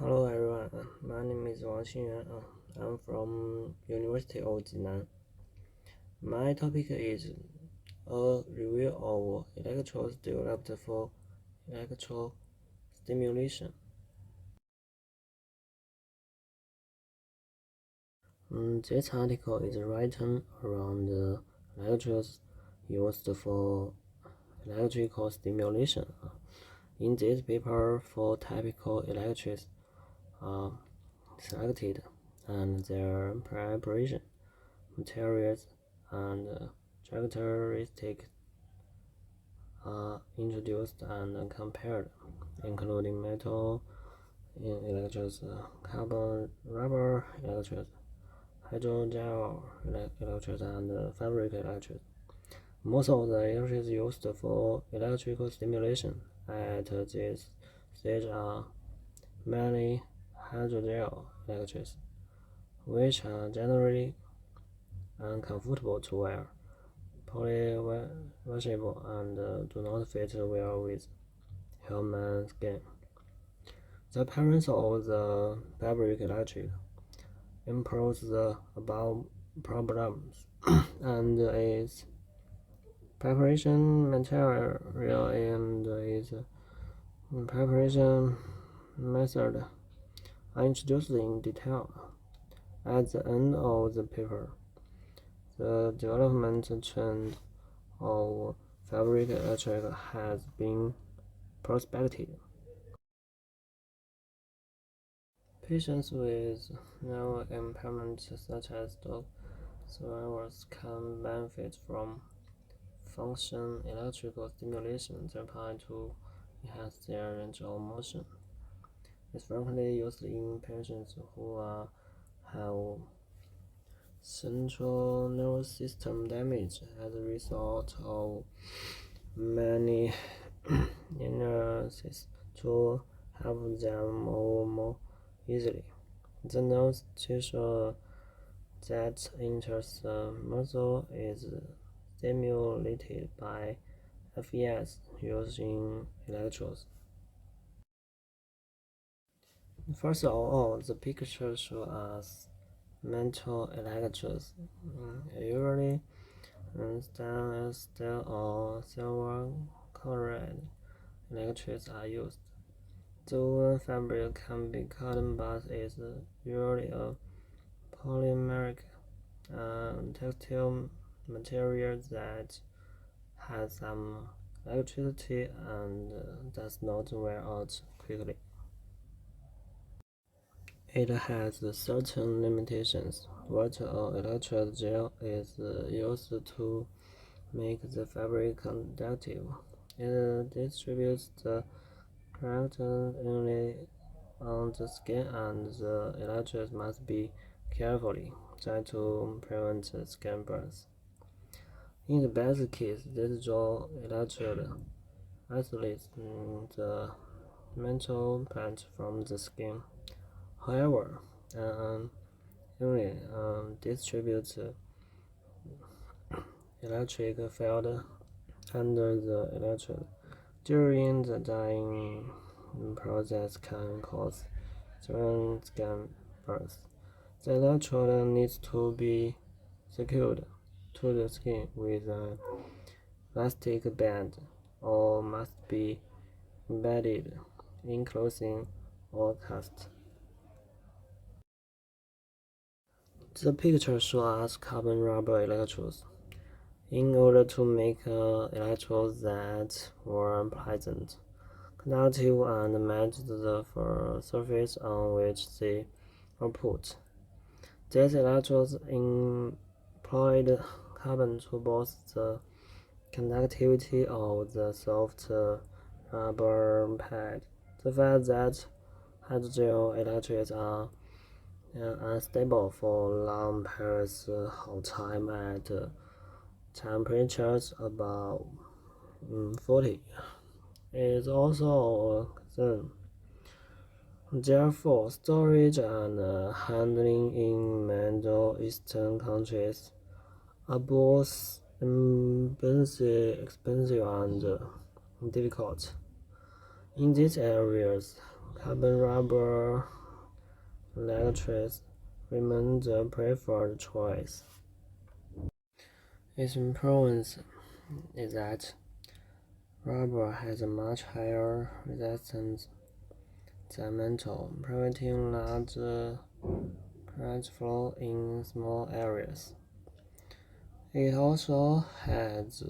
Hello everyone, my name is Xinyuan. I'm from University of Jinan. My topic is a review of electrodes developed for electrostimulation. This article is written around the electrodes used for electrical stimulation. In this paper, four typical electrodes are selected, and their preparation, materials, and characteristics are introduced and compared, including metal electrodes, carbon rubber electrodes, hydrogel electrodes, and fabric electrodes. Most of the electrodes used for electrical stimulation at this stage are mainly hydrogel electrodes, which are generally uncomfortable to wear, poly-washable, and do not fit well with human skin. The appearance of the fabric electrode improves the above problems, and its preparation material and its preparation method are introduced in detail at the end of the paper. The development trend of fabric electrode has been prospected. Patients with nerve impairment such as dog survivors can benefit from function electrical stimulation therapy to enhance their range of motion. It's frequently used in patients who have central nervous system damage as a result of many illnesses to help them move more easily. The nerve tissue that enters the muscle is stimulated by FES using electrodes. First of all, the picture shows us metal electrodes, usually stainless steel or silver colored electrodes are used. The woolen fabric can be cotton, but is usually a polymeric textile material that has some electricity and does not wear out quickly. It has certain limitations. Water or electrode gel is used to make the fabric conductive. It distributes the current evenly on the skin, and the electrodes must be carefully tried to prevent skin burns. In the best case, this gel electrode isolates the metal plant from the skin. However, an unevenly distributes electric field under the electrode during the dyeing process can cause skin burns. The electrode needs to be secured to the skin with an elastic band or must be embedded in clothing or cast. The picture shows us carbon rubber electrodes. In order to make electrodes that were pleasant, conductive, and match the surface on which they were put, these electrodes employed carbon to boost the conductivity of the soft rubber pad. The fact that hydrogel electrodes are unstable for long periods of time at temperatures above 40 is also a concern. Therefore, storage and handling in Middle Eastern countries are both expensive and difficult. In these areas, carbon rubber electrodes remain the preferred choice. Its influence is that rubber has a much higher resistance than metal, preventing large current flow in small areas. It also has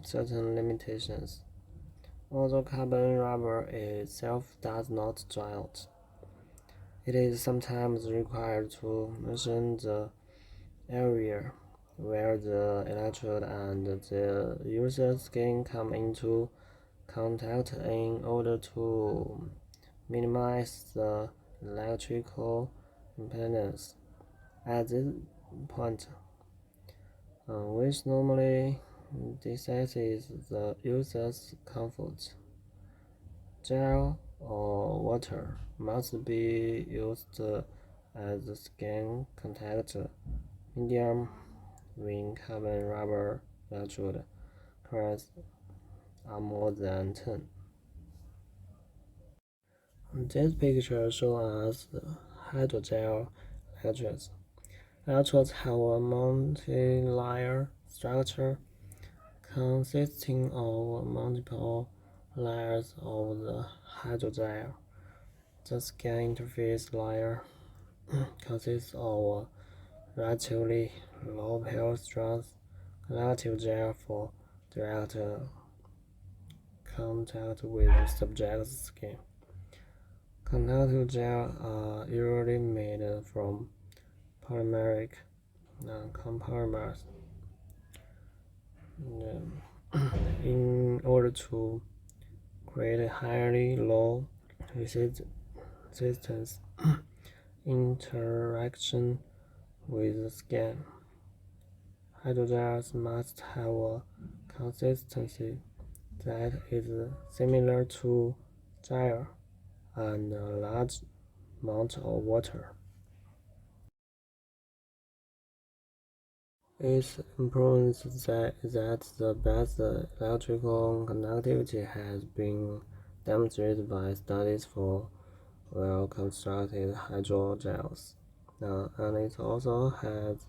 certain limitations. Although carbon rubber itself does not dry out, it is sometimes required to measure the area where the electrode and the user's skin come into contact in order to minimize the electrical impedance at this point, which normally decreases the user's comfort. Gel or water must be used as the skin contact medium when carbon rubber electrode currents are more than 10. This picture shows us the hydrogel electrodes. Electrodes have a multi-layer structure consisting of multiple layers of the hydrogel. The skin interface layer consists of a relatively low pale strength relative gel for direct contact with the subject's skin. Conductive gel are usually made from polymeric comprimers in order to create a highly low resistance interaction with the skin. Hydrogels must have a consistency that is similar to gel and a large amount of water. It improves that the best electrical conductivity has been demonstrated by studies for well-constructed hydrogels, and it also has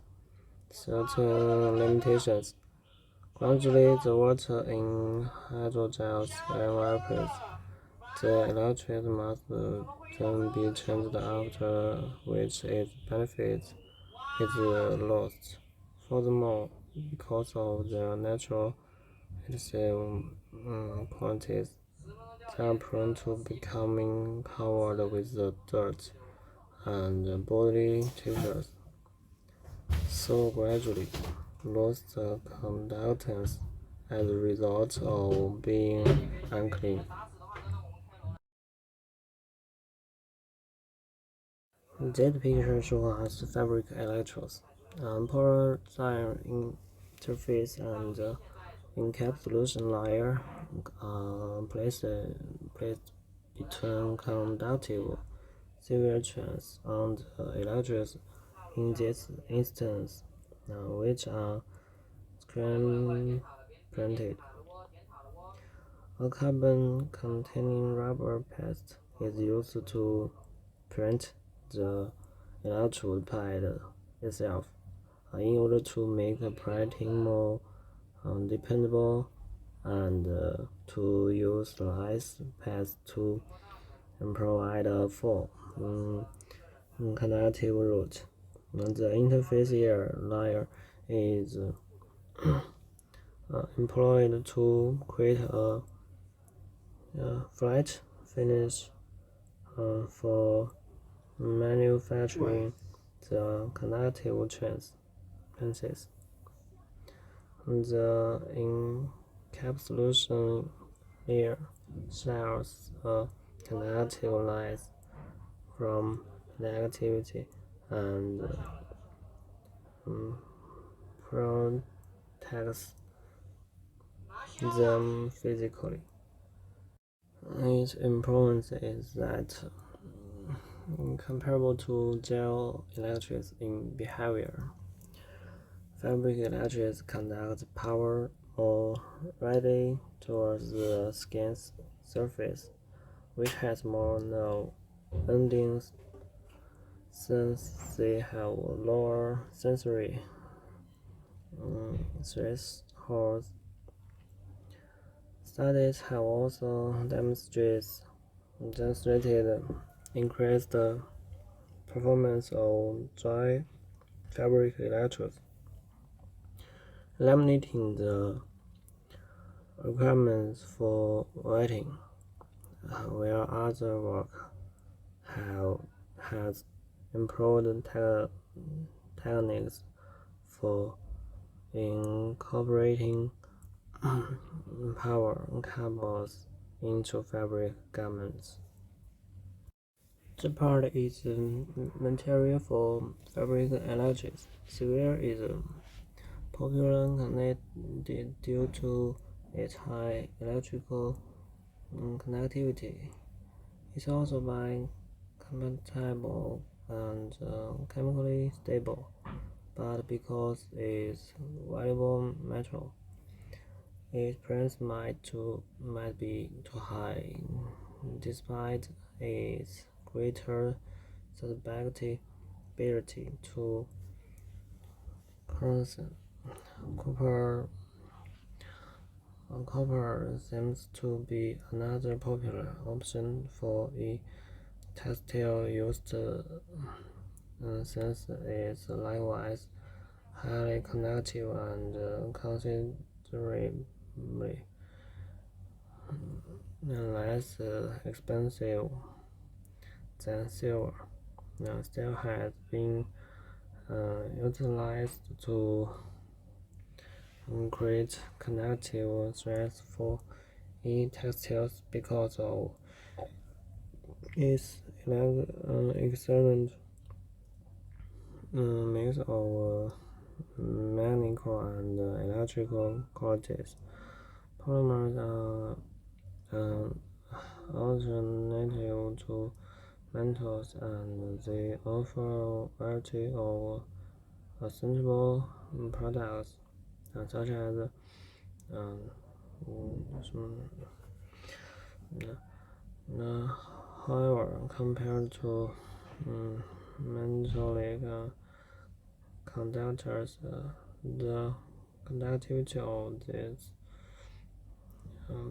certain limitations. Gradually, the water in hydrogels evaporates. The electrode must then be changed, after which its benefit is lost. Furthermore, because of their natural adhesive qualities, they are prone to becoming covered with the dirt and bodily tissues, so gradually lose the conductance as a result of being unclean. This picture shows us fabric electrodes, polar interface and encapsulation layer placed between conductive silver chains on the electrodes in this instance, which are screen printed. A carbon-containing rubber paste is used to print the electrode pad itself in order to make the printing more dependable and to use less pads to provide a full conductive route. The interface layer is employed to create a flat finish for manufacturing the conductive traces. The encapsulation layer shares a conductive lines from negativity and protects them physically. Its importance is that comparable to gel electrodes in behavior, fabric electrodes conduct power more readily towards the skin's surface, which has more no endings since they have lower sensory thresholds. Studies have also demonstrated increased performance of dry fabric electrodes, eliminating the requirements for wetting, where other work has improved techniques for incorporating power cables into fabric garments. The part is material for fabric electrics. Severe is popular due to its high electrical conductivity. It's also biocompatible and chemically stable, but because it's valuable metal, its price might be too high, despite its greater susceptibility to corrosion. Copper seems to be another popular option for a textile used since it's likewise highly conductive and considerably less expensive than silver. Still has been utilized to create conductive threads for e-textiles because of its excellent mix of mechanical and electrical qualities. Polymers are an alternative to metals, and they offer a variety of sustainable products, such as however, compared to metallic conductors, the conductivity of these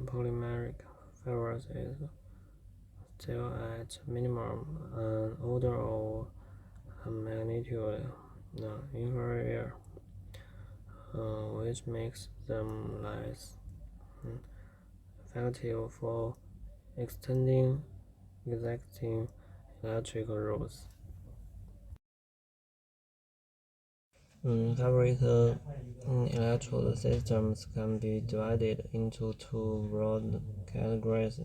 polymeric fibers is still at minimum, an order of magnitude inferior, which makes them less effective for extending existing electrical routes. Fabric electrode systems can be divided into two broad categories.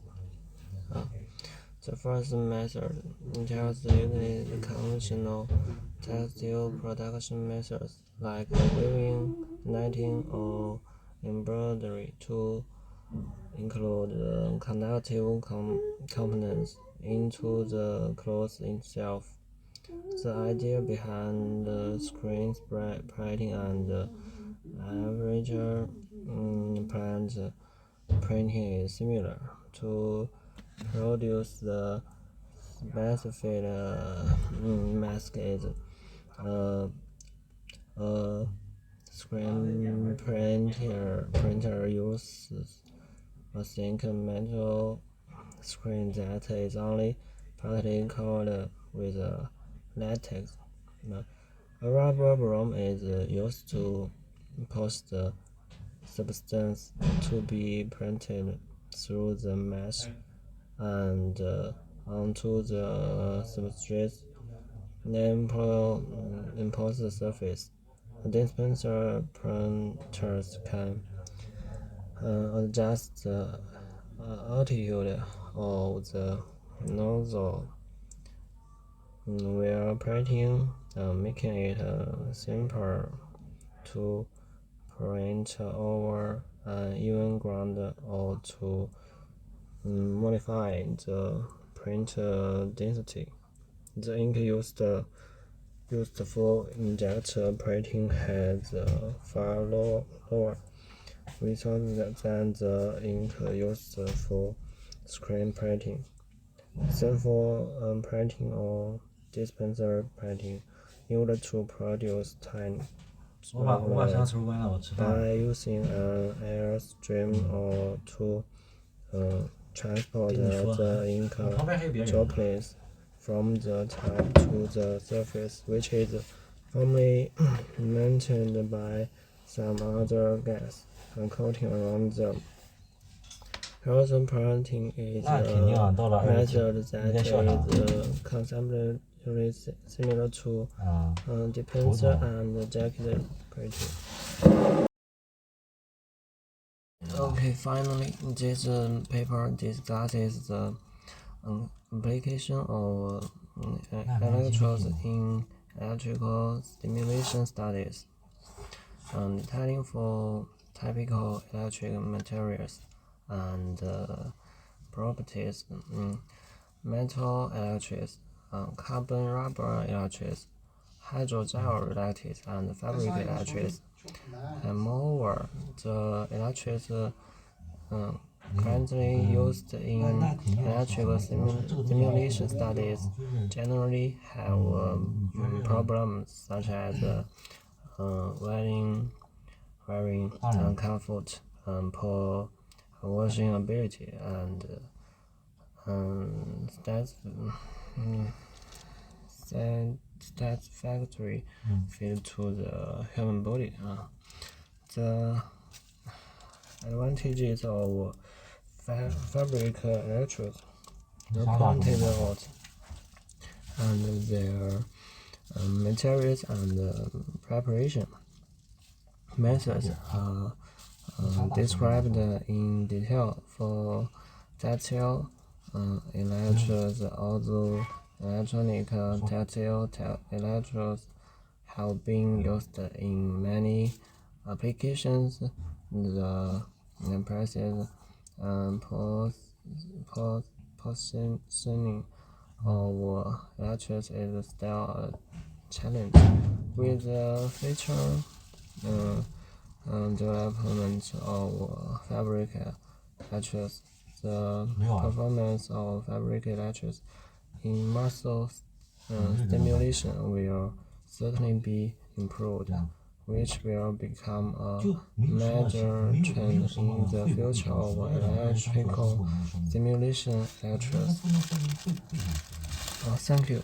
The first method entails using conventional textile production methods like weaving, knitting, or embroidery to include conductive components into the cloth itself. The idea behind the screen printing and average plant printing is similar. To produce the specific mask is a screen printer uses a thin metal screen that is only partly covered with latex. A rubber broom is used to push the substance to be printed through the mesh and onto the substrate, then impose the surface. Dispenser printers can adjust the altitude of the nozzle while printing, making it simpler to print over an even ground or to modify the print density. The ink used for inkjet printing has far lower results than the ink used for screen printing. central printing or dispenser printing in order to produce tiny by using an airstream or to transport the ink droplets from the top to the surface, which is formally maintained by some other gas coating around them. Parallel printing is a method that is conceptually similar to dispenser and jacket printing. Okay, finally, this paper discusses the application of electrodes in electrical stimulation studies, detailing for typical electric materials and properties, metal electrodes, carbon rubber electrodes, hydrogel electrodes, and fabric electrodes. And moreover, the electrodes currently used in electrical stimulation studies generally have problems such as wearing comfort, poor washing ability, and satisfactory feel to the human body. The advantages of fabric electrodes are pointed out, and their materials and preparation methods are described in detail for tactile electrodes, although electronic tactile electrodes have been used in many applications. The impressive positioning of electrodes is still a challenge. With the future development of fabric electrodes, the performance of fabric electrodes in muscle stimulation will certainly be improved, which will become a major trend in the future of electrical stimulation electrodes. Thank you.